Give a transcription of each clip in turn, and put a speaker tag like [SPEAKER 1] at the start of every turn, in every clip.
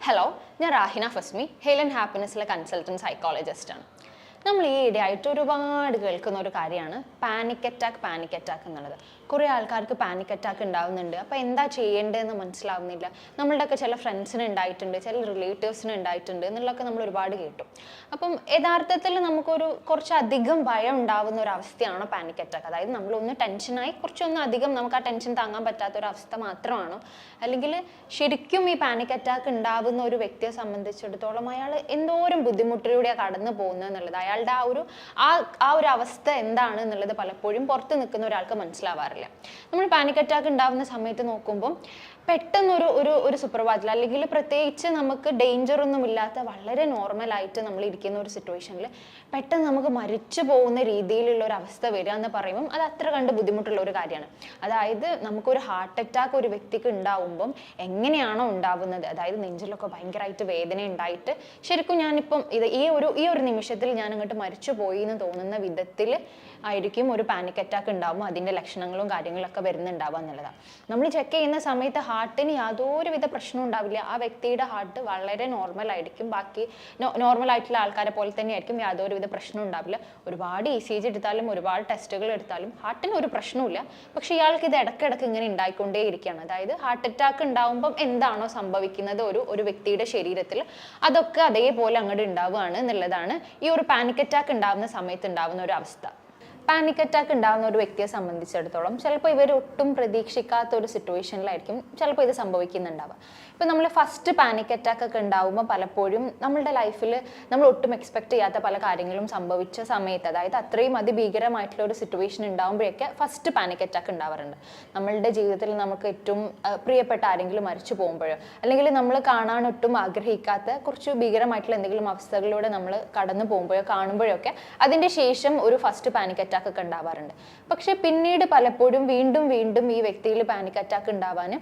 [SPEAKER 1] Hello, ഞാൻ Rahina Fasmi, hale and ഹാപ്പിനെസ്സിലെ consultant സൈക്കോളജിസ്റ്റാണ്. നമ്മൾ ഈ ഇടയായിട്ട് ഒരുപാട് കേൾക്കുന്ന ഒരു കാര്യമാണ് പാനിക് അറ്റാക്ക് എന്നുള്ളത്. കുറേ ആൾക്കാർക്ക് പാനിക് അറ്റാക്ക് ഉണ്ടാവുന്നുണ്ട്. അപ്പോൾ എന്താ ചെയ്യേണ്ടതെന്ന് മനസ്സിലാവുന്നില്ല. നമ്മളുടെയൊക്കെ ചില ഫ്രണ്ട്സിന് ഉണ്ടായിട്ടുണ്ട്, ചില റിലേറ്റീവ്സിന് ഉണ്ടായിട്ടുണ്ട് എന്നുള്ളതൊക്കെ നമ്മൾ ഒരുപാട് കേട്ടു. അപ്പം യഥാർത്ഥത്തിൽ നമുക്കൊരു കുറച്ചധികം ഭയം ഉണ്ടാവുന്ന ഒരു അവസ്ഥയാണോ പാനിക് അറ്റാക്ക്? അതായത് നമ്മളൊന്ന് ടെൻഷനായി കുറച്ചൊന്നും അധികം നമുക്ക് ആ ടെൻഷൻ താങ്ങാൻ പറ്റാത്തൊരവസ്ഥ മാത്രമാണോ? അല്ലെങ്കിൽ ശരിക്കും ഈ പാനിക് അറ്റാക്ക് ഉണ്ടാവുന്ന ഒരു വ്യക്തിയെ സംബന്ധിച്ചിടത്തോളം അയാൾ എന്തോരം ബുദ്ധിമുട്ടിലൂടെയാണ് കടന്നു പോകുന്നത് എന്നുള്ളത്, അയാളുടെ ആ ഒരു അവസ്ഥ എന്താണ് എന്നുള്ളത് പലപ്പോഴും പുറത്ത് നിൽക്കുന്ന ഒരാൾക്ക് മനസ്സിലാവാറില്ല. നമ്മൾ പാനിക് അറ്റാക്ക് ഉണ്ടാവുന്ന സമയത്ത് നോക്കുമ്പോൾ പെട്ടെന്നൊരു ഒരു സുപ്രഭാതത്തിൽ അല്ലെങ്കിൽ പ്രത്യേകിച്ച് നമുക്ക് ഡേഞ്ചർ ഒന്നും ഇല്ലാത്ത വളരെ നോർമലായിട്ട് നമ്മൾ ഇരിക്കുന്ന ഒരു സിറ്റുവേഷനിൽ പെട്ടെന്ന് നമുക്ക് മരിച്ചു പോകുന്ന രീതിയിലുള്ള ഒരു അവസ്ഥ വരിക എന്ന് പറയുമ്പം അത് അത്ര കണ്ട് ബുദ്ധിമുട്ടുള്ള ഒരു കാര്യമാണ്. അതായത് നമുക്കൊരു ഹാർട്ട് അറ്റാക്ക് ഒരു വ്യക്തിക്ക് ഉണ്ടാവുമ്പം എങ്ങനെയാണോ ഉണ്ടാവുന്നത്, അതായത് നെഞ്ചിലൊക്കെ ഭയങ്കരമായിട്ട് വേദന ഉണ്ടായിട്ട് ശരിക്കും ഞാനിപ്പം ഈ ഒരു നിമിഷത്തിൽ ഞാൻ അങ്ങോട്ട് മരിച്ചു പോയി എന്ന് തോന്നുന്ന വിധത്തിൽ ആയിരിക്കും ഒരു പാനിക് അറ്റാക്ക് ഉണ്ടാവുമ്പോൾ അതിൻ്റെ ലക്ഷണങ്ങളും കാര്യങ്ങളൊക്കെ വരുന്നുണ്ടാവുക എന്നുള്ളതാണ്. നമ്മൾ ചെക്ക് ചെയ്യുന്ന സമയത്ത് ഹാർട്ടിന് യാതൊരുവിധ പ്രശ്നവും ഉണ്ടാവില്ല. ആ വ്യക്തിയുടെ ഹാർട്ട് വളരെ നോർമൽ ആയിരിക്കും, ബാക്കി നോർമൽ ആയിട്ടുള്ള ആൾക്കാരെ പോലെ തന്നെ ആയിരിക്കും, യാതൊരുവിധ പ്രശ്നവും ഉണ്ടാവില്ല. ഒരുപാട് ECG എടുത്താലും ഒരുപാട് ടെസ്റ്റുകൾ എടുത്താലും ഹാർട്ടിന് ഒരു പ്രശ്നവുമില്ല. പക്ഷെ ഇയാൾക്ക് ഇത് ഇടയ്ക്കിടയ്ക്ക് ഇങ്ങനെ ഉണ്ടായിക്കൊണ്ടേയിരിക്കുകയാണ്. അതായത് ഹാർട്ട് അറ്റാക്ക് ഉണ്ടാവുമ്പം എന്താണോ സംഭവിക്കുന്നത് ഒരു വ്യക്തിയുടെ ശരീരത്തിൽ, അതൊക്കെ അതേപോലെ അങ്ങോട്ട് ഉണ്ടാവുകയാണ് എന്നുള്ളതാണ് ഈ ഒരു പാനിക് അറ്റാക്ക് ഉണ്ടാവുന്ന സമയത്ത് ഉണ്ടാവുന്ന ഒരു അവസ്ഥ. പാനിക് അറ്റാക്ക് ഉണ്ടാകുന്ന ഒരു വ്യക്തിയെ സംബന്ധിച്ചിടത്തോളം ചിലപ്പോൾ ഇവർ ഒട്ടും പ്രതീക്ഷിക്കാത്ത ഒരു സിറ്റുവേഷനിലായിരിക്കും ചിലപ്പോൾ ഇത് സംഭവിക്കുന്നുണ്ടാവുക. ഇപ്പം നമ്മൾ ഫസ്റ്റ് പാനിക് അറ്റാക്ക് ഒക്കെ ഉണ്ടാകുമ്പോൾ പലപ്പോഴും നമ്മളുടെ ലൈഫിൽ നമ്മൾ ഒട്ടും എക്സ്പെക്ട് ചെയ്യാത്ത പല കാര്യങ്ങളും സംഭവിച്ച സമയത്ത്, അതായത് അത്രയും അതിഭീകരമായിട്ടുള്ള ഒരു സിറ്റുവേഷൻ ഉണ്ടാകുമ്പോഴൊക്കെ ഫസ്റ്റ് പാനിക് അറ്റാക്ക് ഉണ്ടാവാറുണ്ട്. നമ്മളുടെ ജീവിതത്തിൽ നമുക്ക് ഏറ്റവും പ്രിയപ്പെട്ട ആരെങ്കിലും മരിച്ചു പോകുമ്പോഴോ അല്ലെങ്കിൽ നമ്മൾ കാണാൻ ഒട്ടും ആഗ്രഹിക്കാത്ത കുറച്ച് ഭീകരമായിട്ടുള്ള എന്തെങ്കിലും അവസ്ഥകളിലൂടെ നമ്മൾ കടന്നു പോകുമ്പോഴോ കാണുമ്പോഴൊക്കെ അതിൻ്റെ ശേഷം ഒരു ഫസ്റ്റ് പാനിക് അറ്റാക്ക് ഒക്കെ ഉണ്ടാവാറുണ്ട്. പക്ഷെ പിന്നീട് പലപ്പോഴും വീണ്ടും ഈ വ്യക്തിയിൽ പാനിക് അറ്റാക്ക് ഉണ്ടാവാൻ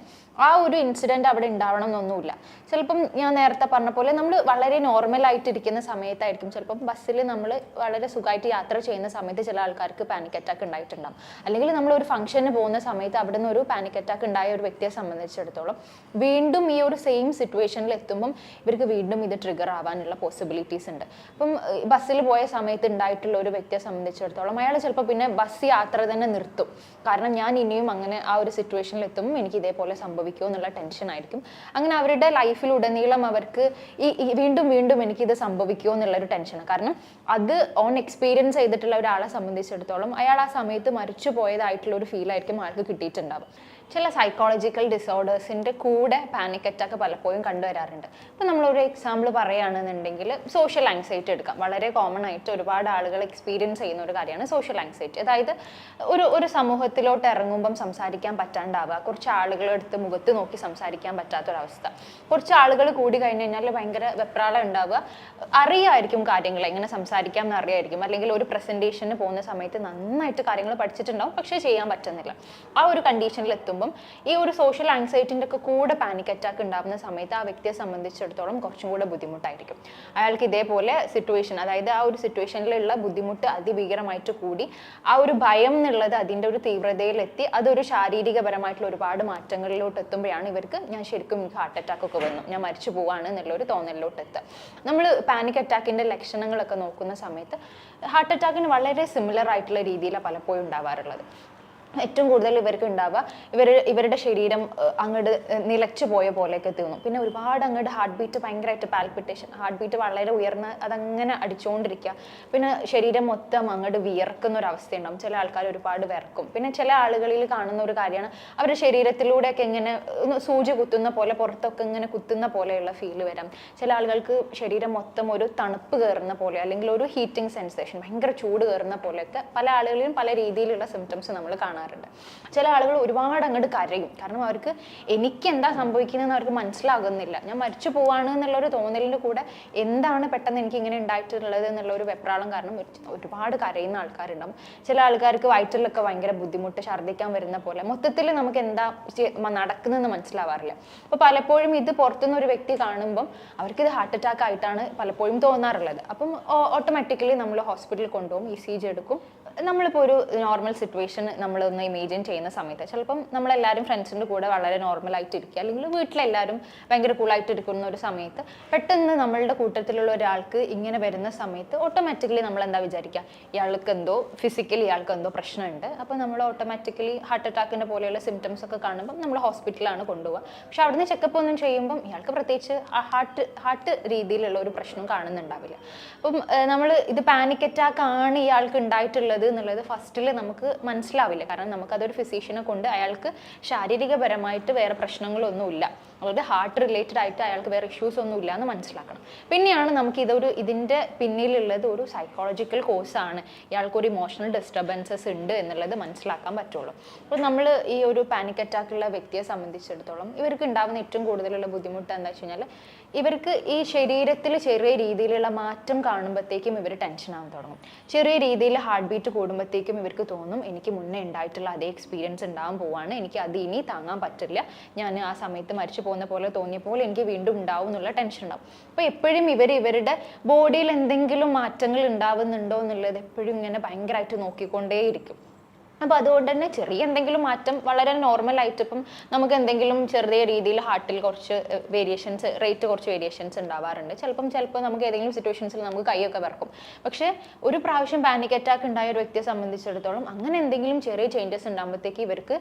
[SPEAKER 1] ആ ഒരു ഇൻസിഡന്റ് അവിടെ ഉണ്ടാവണം എന്നൊന്നുമില്ല. ചിലപ്പം ഞാൻ നേരത്തെ പറഞ്ഞ പോലെ നമ്മൾ വളരെ നോർമൽ ആയിട്ടിരിക്കുന്ന സമയത്തായിരിക്കും, ചിലപ്പം ബസ്സിൽ നമ്മൾ വളരെ സുഖമായിട്ട് യാത്ര ചെയ്യുന്ന സമയത്ത് ചില ആൾക്കാർക്ക് പാനിക് അറ്റാക്ക് ഉണ്ടായിട്ടുണ്ടാകും. അല്ലെങ്കിൽ നമ്മൾ ഒരു ഫംഗ്ഷന് പോകുന്ന സമയത്ത് അവിടെ നിന്ന് ഒരു പാനിക് അറ്റാക്ക് ഉണ്ടായ ഒരു വ്യക്തിയെ സംബന്ധിച്ചിടത്തോളം വീണ്ടും ഈ ഒരു സെയിം സിറ്റുവേഷനിൽ എത്തുമ്പം ഇവർക്ക് വീണ്ടും ഇത് ട്രിഗർ ആവാനുള്ള പോസിബിലിറ്റീസ് ഉണ്ട്. അപ്പം ബസ്സിൽ പോയ സമയത്ത് ഉണ്ടായിട്ടുള്ള ഒരു വ്യക്തിയെ സംബന്ധിച്ചിടത്തോളം അയാൾ ചിലപ്പോൾ പിന്നെ ബസ് യാത്ര തന്നെ നിർത്തും. കാരണം ഞാൻ ഇനിയും അങ്ങനെ ആ ഒരു സിറ്റുവേഷനിൽ എത്തുമ്പോൾ എനിക്ക് ഇതേപോലെ സംഭവിക്കുമോ എന്നുള്ള ടെൻഷൻ ആയിരിക്കും. അങ്ങനെ അവരുടെ ലൈഫിലുടനീളം അവർക്ക് വീണ്ടും എനിക്കിത് സംഭവിക്കുമോ എന്നുള്ളൊരു ടെൻഷനാണ്. കാരണം അത് ഓൺ എക്സ്പീരിയൻസ് ചെയ്തിട്ടുള്ള ഒരാളെ സംബന്ധിച്ചിടത്തോളം അയാൾ ആ സമയത്ത് മരിച്ചു പോയതായിട്ടുള്ള ഒരു ഫീൽ ആയിരിക്കും ആൾക്ക് കിട്ടിയിട്ടുണ്ടാവും. ചില സൈക്കോളജിക്കൽ ഡിസോർഡേഴ്സിൻ്റെ കൂടെ പാനിക് അറ്റാക്ക് പലപ്പോഴും കണ്ടുവരാറുണ്ട്. ഇപ്പം നമ്മളൊരു എക്സാമ്പിൾ പറയുകയാണെന്നുണ്ടെങ്കിൽ സോഷ്യൽ ആങ്സൈറ്റി എടുക്കാം. വളരെ കോമൺ ആയിട്ട് ഒരുപാട് ആളുകൾ എക്സ്പീരിയൻസ് ചെയ്യുന്ന ഒരു കാര്യമാണ് സോഷ്യൽ ആങ്സൈറ്റി. അതായത് ഒരു സമൂഹത്തിലോട്ട് ഇറങ്ങുമ്പം സംസാരിക്കാൻ പറ്റാണ്ടാവുക, കുറച്ച് ആളുകളെടുത്ത് മുഖത്ത് നോക്കി സംസാരിക്കാൻ പറ്റാത്തൊരവസ്ഥ, കുറച്ച് ആളുകൾ കൂടി കഴിഞ്ഞ് കഴിഞ്ഞാൽ ഭയങ്കര വെപ്രാളം ഉണ്ടാവുക, അറിയായിരിക്കും കാര്യങ്ങൾ എങ്ങനെ സംസാരിക്കാം എന്ന് അറിയായിരിക്കും, അല്ലെങ്കിൽ ഒരു പ്രസൻറ്റേഷന് പോകുന്ന സമയത്ത് നന്നായിട്ട് കാര്യങ്ങൾ പഠിച്ചിട്ടുണ്ടാവും പക്ഷേ ചെയ്യാൻ പറ്റുന്നില്ല. ആ ഒരു കണ്ടീഷനിൽ എത്തുമ്പോൾ ഈ ഒരു സോഷ്യൽ ആങ്സൈറ്റിൻ്റെ ഒക്കെ കൂടെ പാനിക് അറ്റാക്ക് ഉണ്ടാകുന്ന സമയത്ത് ആ വ്യക്തിയെ സംബന്ധിച്ചിടത്തോളം കുറച്ചും കൂടെ ബുദ്ധിമുട്ടായിരിക്കും. അയാൾക്ക് ഇതേപോലെ സിറ്റുവേഷൻ, അതായത് ആ ഒരു സിറ്റുവേഷനിലുള്ള ബുദ്ധിമുട്ട് അതിഭീകരമായിട്ട് കൂടി ആ ഒരു ഭയം എന്നുള്ളത് അതിൻ്റെ ഒരു തീവ്രതയിലെത്തി അതൊരു ശാരീരികപരമായിട്ടുള്ള ഒരുപാട് മാറ്റങ്ങളിലോട്ട് എത്തുമ്പോഴാണ് ഇവർക്ക് എനിക്ക് ഹാർട്ട് അറ്റാക്ക് ഒക്കെ വന്നു, ഞാൻ മരിച്ചു പോവാണ് എന്നുള്ളൊരു തോന്നലിലോട്ട് എത്തുക. നമ്മൾ പാനിക് അറ്റാക്കിൻ്റെ ലക്ഷണങ്ങളൊക്കെ നോക്കുന്ന സമയത്ത് ഹാർട്ട് അറ്റാക്കിന് വളരെ സിമിലർ ആയിട്ടുള്ള രീതിയിലാണ് പലപ്പോഴും ഉണ്ടാവാറുള്ളത്. ഏറ്റവും കൂടുതൽ ഇവർക്ക് ഉണ്ടാവുക ഇവരുടെ ശരീരം അങ്ങോട്ട് നിലച്ചു പോയ പോലെയൊക്കെ തോന്നും. പിന്നെ ഒരുപാട് അങ്ങോട്ട് ഹാർട്ട് ബീറ്റ് ഭയങ്കരമായിട്ട് പാൽപിറ്റേഷൻ, ഹാർട്ട് ബീറ്റ് വളരെ ഉയർന്ന് അതങ്ങനെ അടിച്ചുകൊണ്ടിരിക്കുക. പിന്നെ ശരീരം മൊത്തം അങ്ങോട്ട് വിയർക്കുന്ന ഒരു അവസ്ഥയുണ്ടാവും. ചില ആൾക്കാർ ഒരുപാട് വിയർക്കും. പിന്നെ ചില ആളുകളിൽ കാണുന്ന ഒരു കാര്യമാണ് അവരുടെ ശരീരത്തിലൂടെയൊക്കെ ഇങ്ങനെ സൂചി കുത്തുന്ന പോലെ പുറത്തൊക്കെ ഇങ്ങനെ കുത്തുന്ന പോലെയുള്ള ഫീല് വരാം. ചില ആളുകൾക്ക് ശരീരം മൊത്തം ഒരു തണുപ്പ് കയറുന്ന പോലെ അല്ലെങ്കിൽ ഒരു ഹീറ്റിംഗ് സെൻസേഷൻ, ഭയങ്കര ചൂട് കയറുന്ന പോലെയൊക്കെ പല ആളുകളിലും പല രീതിയിലുള്ള സിംറ്റംസ് നമ്മൾ കാണാറുണ്ട്. ചില ആളുകൾ ഒരുപാട് അങ്ങോട്ട് കരയും. കാരണം അവർക്ക് എനിക്ക് എന്താ സംഭവിക്കുന്നതെന്ന് അവർക്ക് മനസ്സിലാകുന്നില്ല. ഞാൻ മരിച്ചു പോവാണ് എന്നുള്ളൊരു തോന്നലിൻ്റെ കൂടെ എന്താണ് പെട്ടെന്ന് എനിക്ക് ഇങ്ങനെ ഉണ്ടായിട്ടുള്ളത് എന്നുള്ളൊരു വെപ്രാളം കാരണം ഒരുപാട് കരയുന്ന ആൾക്കാരുണ്ടാവും. ചില ആൾക്കാർക്ക് വയറ്റിലൊക്കെ ഭയങ്കര ബുദ്ധിമുട്ട്, ഛർദ്ദിക്കാൻ വരുന്ന പോലെ, മൊത്തത്തിൽ നമുക്ക് എന്താ നടക്കുന്നതെന്ന് മനസ്സിലാവാറില്ല. അപ്പോൾ പലപ്പോഴും ഇത് പുറത്തുനിന്ന് ഒരു വ്യക്തി കാണുമ്പം അവർക്കിത് ഹാർട്ട് അറ്റാക്ക് ആയിട്ടാണ് പലപ്പോഴും തോന്നാറുള്ളത്. അപ്പം ഓട്ടോമാറ്റിക്കലി നമ്മൾ ഹോസ്പിറ്റലിൽ കൊണ്ടുപോകും, ECG എടുക്കും, നമ്മളിപ്പോൾ ഒരു നോർമൽ സിറ്റുവേഷൻ നമ്മളൊന്ന് ഇമേജിൻ ചെയ്യുന്ന സമയത്ത് ചിലപ്പം നമ്മളെല്ലാവരും ഫ്രണ്ട്സിൻ്റെ കൂടെ വളരെ നോർമലായിട്ട് ഇരിക്കുക, അല്ലെങ്കിൽ വീട്ടിലെല്ലാവരും ഭയങ്കര കൂളായിട്ട് ഇരിക്കുന്ന ഒരു സമയത്ത് പെട്ടെന്ന് നമ്മളുടെ കൂട്ടത്തിലുള്ള ഒരാൾക്ക് ഇങ്ങനെ വരുന്ന സമയത്ത് ഓട്ടോമാറ്റിക്കലി നമ്മൾ എന്താ വിചാരിക്കുക, ഇയാൾക്ക് എന്തോ ഫിസിക്കലി ഇയാൾക്ക് എന്തോ പ്രശ്നമുണ്ട്. അപ്പോൾ നമ്മൾ ഓട്ടോമാറ്റിക്കലി ഹാർട്ട് അറ്റാക്കിൻ്റെ പോലെയുള്ള സിംറ്റംസ് ഒക്കെ കാണുമ്പോൾ നമ്മൾ ഹോസ്പിറ്റലിലാണ് കൊണ്ടുപോകുക. പക്ഷെ അവിടുന്ന് ചെക്കപ്പ് ഒന്നും ചെയ്യുമ്പം ഇയാൾക്ക് പ്രത്യേകിച്ച് ഹാർട്ട് രീതിയിലുള്ള ഒരു പ്രശ്നം കാണുന്നുണ്ടാവില്ല. അപ്പം നമ്മൾ ഇത് പാനിക് അറ്റാക്ക് ആണ് ഇയാൾക്ക് ഉണ്ടായിട്ടുള്ളത് എന്നുള്ളത് ഫസ്റ്റിൽ നമുക്ക് മനസ്സിലാവില്ല. കാരണം നമുക്കതൊരു ഫിസിഷ്യനെ കൊണ്ട് അയാൾക്ക് ശാരീരികപരമായിട്ട് വേറെ പ്രശ്നങ്ങളൊന്നുമില്ല, അതായത് ഹാർട്ട് റിലേറ്റഡ് ആയിട്ട് അയാൾക്ക് വേറെ ഇഷ്യൂസ് ഒന്നും ഇല്ല എന്ന് മനസ്സിലാക്കണം. പിന്നെയാണ് നമുക്ക് ഇതിൻ്റെ പിന്നിലുള്ളത് ഒരു സൈക്കോളജിക്കൽ കോഴ്സാണ്, ഇയാൾക്കൊരു ഇമോഷണൽ ഡിസ്റ്റർബൻസസ് ഉണ്ട് എന്നുള്ളത് മനസ്സിലാക്കാൻ പറ്റുള്ളൂ. അപ്പോൾ നമ്മൾ ഈ ഒരു പാനിക് അറ്റാക്കുള്ള വ്യക്തിയെ സംബന്ധിച്ചിടത്തോളം ഇവർക്ക് ഉണ്ടാകുന്ന ഏറ്റവും കൂടുതലുള്ള ബുദ്ധിമുട്ട് എന്താ വെച്ച് കഴിഞ്ഞാൽ, ഇവർക്ക് ഈ ശരീരത്തിൽ ചെറിയ രീതിയിലുള്ള മാറ്റം കാണുമ്പോഴത്തേക്കും ഇവർ ടെൻഷൻ ആവാൻ തുടങ്ങും. ചെറിയ രീതിയിൽ ഹാർട്ട് ബീറ്റ് കൂടുമ്പോഴത്തേക്കും ഇവർക്ക് തോന്നും എനിക്ക് മുന്നേ ഉണ്ടായിട്ടുള്ള അതേ എക്സ്പീരിയൻസ് ഉണ്ടാകാൻ പോവാണ്, എനിക്ക് അത് ഇനി താങ്ങാൻ പറ്റില്ല, ഞാൻ ആ സമയത്ത് മരിച്ചു പോകുന്ന പോലെ തോന്നിയപ്പോൾ എനിക്ക് വീണ്ടും ഉണ്ടാവും എന്നുള്ള ടെൻഷൻ ഉണ്ടാവും. അപ്പോൾ എപ്പോഴും ഇവരുടെ ബോഡിയിൽ എന്തെങ്കിലും മാറ്റങ്ങൾ ഉണ്ടാവുന്നുണ്ടോ എന്നുള്ളത് എപ്പോഴും ഇങ്ങനെ ഭയങ്കരമായിട്ട് നോക്കിക്കൊണ്ടേയിരിക്കും. അപ്പോൾ അതുകൊണ്ട് തന്നെ ചെറിയ എന്തെങ്കിലും മാറ്റം വളരെ നോർമലായിട്ട്, ഇപ്പം നമുക്ക് എന്തെങ്കിലും ചെറിയ രീതിയിൽ ഹാർട്ടിൽ കുറച്ച് റേറ്റ് കുറച്ച് വേരിയേഷൻസ് ഉണ്ടാവാറുണ്ട്. ചിലപ്പോൾ നമുക്ക് ഏതെങ്കിലും സിറ്റുവേഷൻസിൽ നമുക്ക് കൈയൊക്കെ വിറക്കും. പക്ഷേ ഒരു പ്രാവശ്യം പാനിക് അറ്റാക്ക് ഉണ്ടായ ഒരു വ്യക്തിയെ സംബന്ധിച്ചിടത്തോളം അങ്ങനെ എന്തെങ്കിലും ചെറിയ ചേഞ്ചസ് ഉണ്ടാകുമ്പോഴത്തേക്ക്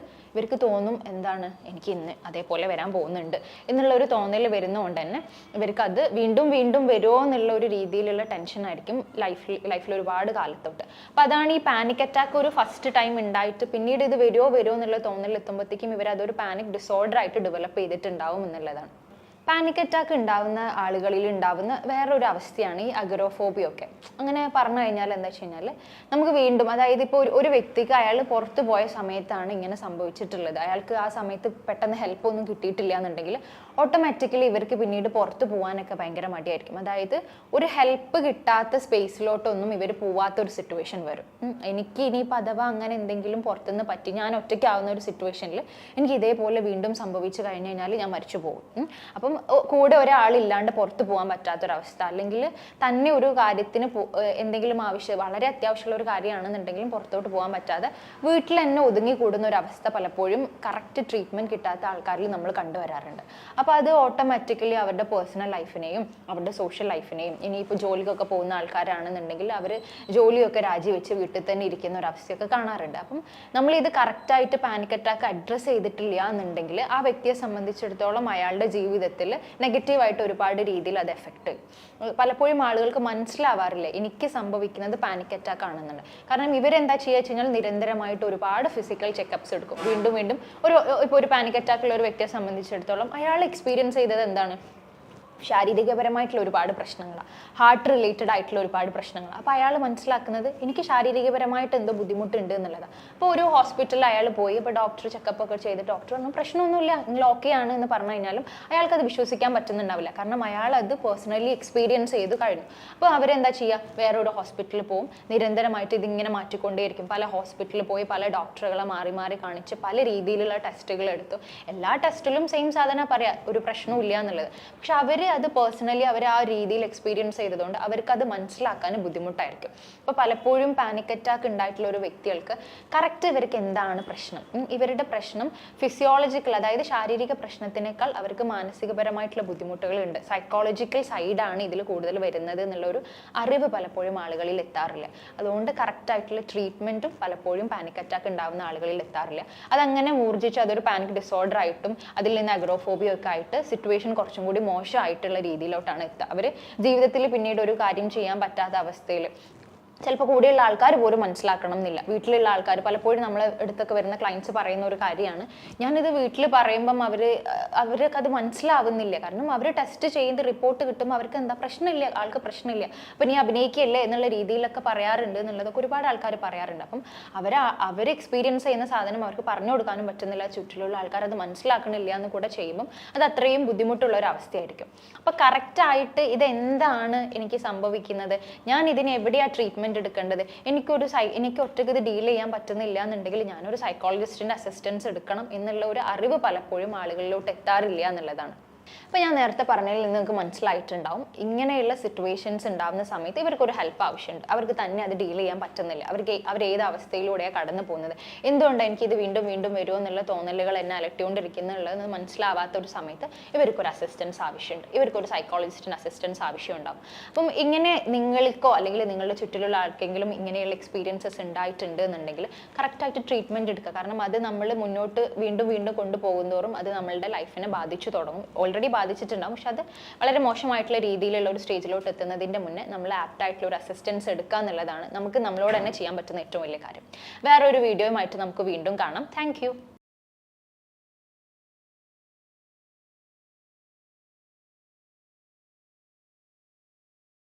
[SPEAKER 1] ഇവർക്ക് തോന്നും എന്താണ് എനിക്ക് ഇന്ന് അതേപോലെ വരാൻ പോകുന്നുണ്ട് എന്നുള്ള ഒരു തോന്നൽ വരുന്നതുകൊണ്ട് തന്നെ ഇവർക്ക് അത് വീണ്ടും വീണ്ടും വരുമോ എന്നുള്ള ഒരു രീതിയിലുള്ള ടെൻഷൻ ആയിരിക്കും ലൈഫിൽ ഒരുപാട് കാലത്തോട്ട്. അപ്പോൾ അതാണ് ഈ പാനിക് അറ്റാക്ക് ഒരു ഫസ്റ്റ് ടൈം ഉണ്ടായിട്ട് പിന്നീട് ഇത് വരുമോ എന്നുള്ള തോന്നൽ എത്തുമ്പോഴത്തേക്കും ഇവർ അതൊരു പാനിക് ഡിസോർഡർ ആയിട്ട് ഡെവലപ്പ് ചെയ്തിട്ടുണ്ടാവും എന്നുള്ളതാണ്. പാനിക് അറ്റാക്ക് ഉണ്ടാവുന്ന ആളുകളിൽ ഉണ്ടാവുന്ന വേറൊരു അവസ്ഥയാണ് ഈ അഗോറോഫോബിയ ഒക്കെ. അങ്ങനെ പറഞ്ഞു കഴിഞ്ഞാൽ എന്താ വെച്ച് കഴിഞ്ഞാൽ, നമുക്ക് വീണ്ടും അതായത് ഇപ്പോൾ ഒരു വ്യക്തിക്ക് അയാൾ പുറത്ത് പോയ സമയത്താണ് ഇങ്ങനെ സംഭവിച്ചിട്ടുള്ളത്, അയാൾക്ക് ആ സമയത്ത് പെട്ടെന്ന് ഹെൽപ്പ് ഒന്നും കിട്ടിയിട്ടില്ല എന്നുണ്ടെങ്കിൽ ഓട്ടോമാറ്റിക്കലി ഇവർക്ക് പിന്നീട് പുറത്ത് പോകാനൊക്കെ ഭയങ്കര മടിയായിരിക്കും. അതായത് ഒരു ഹെൽപ്പ് കിട്ടാത്ത സ്പേസിലോട്ടൊന്നും ഇവർ പോവാത്തൊരു സിറ്റുവേഷൻ വരും. എനിക്ക് ഇനിയിപ്പോൾ അഥവാ അങ്ങനെ എന്തെങ്കിലും പുറത്തുനിന്ന് പറ്റി ഞാൻ ഒറ്റയ്ക്കാവുന്ന ഒരു സിറ്റുവേഷനിൽ എനിക്ക് ഇതേപോലെ വീണ്ടും സംഭവിച്ചു കഴിഞ്ഞ് കഴിഞ്ഞാൽ ഞാൻ മരിച്ചു പോകും. അപ്പം കൂടെ ഒരാളില്ലാണ്ട് പുറത്ത് പോകാൻ പറ്റാത്തൊരവസ്ഥ, അല്ലെങ്കിൽ തന്നെ ഒരു കാര്യത്തിന് എന്തെങ്കിലും വളരെ അത്യാവശ്യമുള്ള ഒരു കാര്യമാണെന്നുണ്ടെങ്കിലും പുറത്തോട്ട് പോകാൻ പറ്റാതെ വീട്ടിൽ തന്നെ ഒതുങ്ങി കൂടുന്ന ഒരു അവസ്ഥ പലപ്പോഴും കറക്റ്റ് ട്രീറ്റ്മെൻറ്റ് കിട്ടാത്ത ആൾക്കാരിൽ നമ്മൾ കണ്ടുവരാറുണ്ട്. അപ്പോൾ അത് ഓട്ടോമാറ്റിക്കലി അവരുടെ പേഴ്സണൽ ലൈഫിനെയും അവരുടെ സോഷ്യൽ ലൈഫിനെയും, ഇനിയിപ്പോൾ ജോലിക്കൊക്കെ പോകുന്ന ആൾക്കാരാണെന്നുണ്ടെങ്കിൽ അവർ ജോലിയൊക്കെ രാജിവെച്ച് വീട്ടിൽ തന്നെ ഇരിക്കുന്ന ഒരു അവസ്ഥയൊക്കെ കാണാറുണ്ട്. അപ്പം നമ്മളിത് കറക്റ്റായിട്ട് പാനിക് അറ്റാക്ക് അഡ്രസ്സ് ചെയ്തിട്ടില്ല എന്നുണ്ടെങ്കിൽ ആ വ്യക്തിയെ സംബന്ധിച്ചിടത്തോളം അയാളുടെ ജീവിതത്തിൽ നെഗറ്റീവായിട്ട് ഒരുപാട് രീതിയിൽ അത് എഫക്റ്റ് ചെയ്യും. പലപ്പോഴും ആളുകൾക്ക് മനസ്സിലാവാറില്ല എനിക്ക് സംഭവിക്കുന്നത് പാനിക് അറ്റാക്ക് ആണെന്നുണ്ട്. കാരണം ഇവരെന്താ ചെയ്യുക വെച്ച് കഴിഞ്ഞാൽ നിരന്തരമായിട്ട് ഒരുപാട് ഫിസിക്കൽ ചെക്കപ്സ് എടുക്കും. വീണ്ടും ഇപ്പോൾ ഒരു പാനിക് അറ്റാക്കുള്ള ഒരു വ്യക്തിയെ സംബന്ധിച്ചിടത്തോളം അയാൾ എക്സ്പീരിയൻസ് ചെയ്തത് എന്താണ്, ശാരീരികപരമായിട്ടുള്ള ഒരുപാട് പ്രശ്നങ്ങളാണ്, ഹാർട്ട് റിലേറ്റഡ് ആയിട്ടുള്ള ഒരുപാട് പ്രശ്നങ്ങളാണ്. അപ്പോൾ അയാൾ മനസ്സിലാക്കുന്നത് എനിക്ക് ശാരീരികപരമായിട്ട് എന്തോ ബുദ്ധിമുട്ടുണ്ട് എന്നുള്ളതാണ്. അപ്പോൾ ഒരു ഹോസ്പിറ്റലിൽ അയാൾ പോയി, ഇപ്പോൾ ഡോക്ടർ ചെക്കപ്പ് ഒക്കെ ചെയ്ത് ഡോക്ടർ പറഞ്ഞു പ്രശ്നമൊന്നുമില്ല, നിങ്ങൾ ഓക്കെ ആണ് എന്ന് പറഞ്ഞു കഴിഞ്ഞാലും അയാൾക്കത് വിശ്വസിക്കാൻ പറ്റുന്നുണ്ടാവില്ല. കാരണം അയാൾ അത് പേഴ്സണലി എക്സ്പീരിയൻസ് ചെയ്ത് കഴിഞ്ഞു. അപ്പോൾ അവരെന്താ ചെയ്യുക, വേറൊരു ഹോസ്പിറ്റലിൽ പോകും, നിരന്തരമായിട്ട് ഇതിങ്ങനെ മാറ്റിക്കൊണ്ടേയിരിക്കും. പല ഹോസ്പിറ്റലിൽ പോയി പല ഡോക്ടറുകളെ മാറി മാറി കാണിച്ച് പല രീതിയിലുള്ള ടെസ്റ്റുകൾ എടുത്തു. എല്ലാ ടെസ്റ്റിലും സെയിം സാധനം പറയാം ഒരു പ്രശ്നവും ഇല്ല എന്നുള്ളത്. പക്ഷെ അത് പേഴ്സണലി അവർ ആ രീതിയിൽ എക്സ്പീരിയൻസ് ചെയ്തതുകൊണ്ട് അവർക്ക് അത് മനസ്സിലാക്കാൻ ബുദ്ധിമുട്ടായിരിക്കും. അപ്പോൾ പലപ്പോഴും പാനിക് അറ്റാക്ക് ഉണ്ടായിട്ടുള്ള ഒരു വ്യക്തികൾക്ക് കറക്റ്റ് ഇവർക്ക് എന്താണ് പ്രശ്നം, ഇവരുടെ പ്രശ്നം ഫിസിയോളജിക്കൽ അതായത് ശാരീരിക പ്രശ്നത്തിനേക്കാൾ അവർക്ക് മാനസികപരമായിട്ടുള്ള ബുദ്ധിമുട്ടുകളുണ്ട്, സൈക്കോളജിക്കൽ സൈഡാണ് ഇതിൽ കൂടുതൽ വരുന്നത് എന്നുള്ള ഒരു അറിവ് പലപ്പോഴും ആളുകളിൽ എത്താറില്ല. അതുകൊണ്ട് കറക്റ്റായിട്ടുള്ള ട്രീറ്റ്മെൻറ്റും പലപ്പോഴും പാനിക് അറ്റാക്ക് ഉണ്ടാകുന്ന ആളുകളിൽ എത്താറില്ല. അതങ്ങനെ ഊർജിച്ച് അതൊരു പാനിക് ഡിസോർഡർ ആയിട്ടും അതിൽ നിന്ന് അഗ്രോഫോബിയ ഒക്കെ ആയിട്ട് സിറ്റുവേഷൻ കുറച്ചും കൂടി മോശമായിട്ടുള്ള രീതിയിലോട്ടാണ് എത്തുക. അവർ ജീവിതത്തിൽ പിന്നീട് ഒരു കാര്യം ചെയ്യാൻ പറ്റാത്ത അവസ്ഥയിൽ ചിലപ്പോൾ കൂടെയുള്ള ആൾക്കാർ പോലും മനസ്സിലാക്കണം എന്നില്ല. വീട്ടിലുള്ള ആൾക്കാർ പലപ്പോഴും നമ്മളെ അടുത്തൊക്കെ വരുന്ന ക്ലയൻസ് പറയുന്ന ഒരു കാര്യമാണ്, ഞാനിത് വീട്ടിൽ പറയുമ്പം അവർക്ക് അത് മനസ്സിലാവുന്നില്ല. കാരണം അവർ ടെസ്റ്റ് ചെയ്ത് റിപ്പോർട്ട് കിട്ടുമ്പോൾ അവർക്ക് എന്താ പ്രശ്നമില്ല, ആൾക്ക് പ്രശ്നമില്ല, അപ്പം നീ അഭിനയിക്കുകയല്ലേ എന്നുള്ള രീതിയിലൊക്കെ പറയാറുണ്ട് എന്നുള്ളതൊക്കെ ഒരുപാട് ആൾക്കാർ പറയാറുണ്ട്. അപ്പം അവർ എക്സ്പീരിയൻസ് ചെയ്യുന്ന സാധനം അവർക്ക് പറഞ്ഞു കൊടുക്കാനും പറ്റുന്നില്ല, ചുറ്റിലുള്ള ആൾക്കാർ അത് മനസ്സിലാക്കണില്ല എന്ന് കൂടെ ചെയ്യുമ്പം അത് അത്രയും ബുദ്ധിമുട്ടുള്ള ഒരു അവസ്ഥയായിരിക്കും. അപ്പോൾ കറക്റ്റായിട്ട് ഇതെന്താണ് എനിക്ക് സംഭവിക്കുന്നത്, ഞാൻ ഇതിന് എവിടെയാണ് ട്രീറ്റ്മെൻറ്റ് എടുക്കേണ്ടത്, എനിക്ക് ഒറ്റയ്ക്ക് ഇത് ഡീൽ ചെയ്യാൻ പറ്റുന്നില്ല എന്നുണ്ടെങ്കിൽ ഞാനൊരു സൈക്കോളജിസ്റ്റിന്റെ അസിസ്റ്റൻസ് എടുക്കണം എന്നുള്ള ഒരു അറിവ് പലപ്പോഴും ആളുകളിലോട്ട് എത്താറില്ല എന്നുള്ളതാണ്. അപ്പോൾ ഞാൻ നേരത്തെ പറഞ്ഞതിൽ നിന്ന് നിങ്ങൾക്ക് മനസ്സിലായിട്ടുണ്ടാവും, ഇങ്ങനെയുള്ള സിറ്റുവേഷൻസ് ഉണ്ടാകുന്ന സമയത്ത് ഇവർക്കൊരു ഹെൽപ്പ് ആവശ്യമുണ്ട്. അവർക്ക് തന്നെ അത് ഡീൽ ചെയ്യാൻ പറ്റുന്നില്ല. അവർ ഏത് അവസ്ഥയിലൂടെയാണ് കടന്നു പോകുന്നത്, എന്തുകൊണ്ടാണ് എനിക്കിത് വീണ്ടും വീണ്ടും വരുമോ എന്നുള്ള തോന്നലുകൾ എന്നെ അലട്ടിക്കൊണ്ടിരിക്കുന്നുള്ളത് മനസ്സിലാവാത്ത ഒരു സമയത്ത് ഇവർക്കൊരു അസിസ്റ്റൻസ് ആവശ്യമുണ്ട്. ഇവർക്കൊരു സൈക്കോളജിസ്റ്റിന് അസിസ്റ്റൻസ് ആവശ്യമുണ്ടാകും. അപ്പം ഇങ്ങനെ നിങ്ങൾക്കോ അല്ലെങ്കിൽ നിങ്ങളുടെ ചുറ്റിലുള്ള ആർക്കെങ്കിലും ഇങ്ങനെയുള്ള എക്സ്പീരിയൻസസ് ഉണ്ടായിട്ടുണ്ട് എന്നുണ്ടെങ്കിൽ കറക്റ്റായിട്ട് ട്രീറ്റ്മെൻറ്റ് എടുക്കുക. കാരണം അത് നമ്മൾ മുന്നോട്ട് വീണ്ടും വീണ്ടും കൊണ്ടുപോകുന്തോറും അത് നമ്മളുടെ ലൈഫിനെ ബാധിച്ചു തുടങ്ങും. ഓൾറെഡി ബാധിച്ചിട്ടുണ്ടാകും, പക്ഷെ അത് വളരെ മോശമായിട്ടുള്ള രീതിയിലുള്ള ഒരു സ്റ്റേജിലോട്ട് എത്തുന്നതിൻ്റെ മുന്നേ നമ്മൾ ആപ്റ്റായിട്ടുള്ള ഒരു അസിസ്റ്റൻസ് എടുക്കുക എന്നുള്ളതാണ് നമുക്ക് നമ്മളോട് തന്നെ ചെയ്യാൻ പറ്റുന്ന ഏറ്റവും വലിയ കാര്യം. വേറൊരു വീഡിയോയുമായിട്ട് നമുക്ക് വീണ്ടും കാണാം. താങ്ക്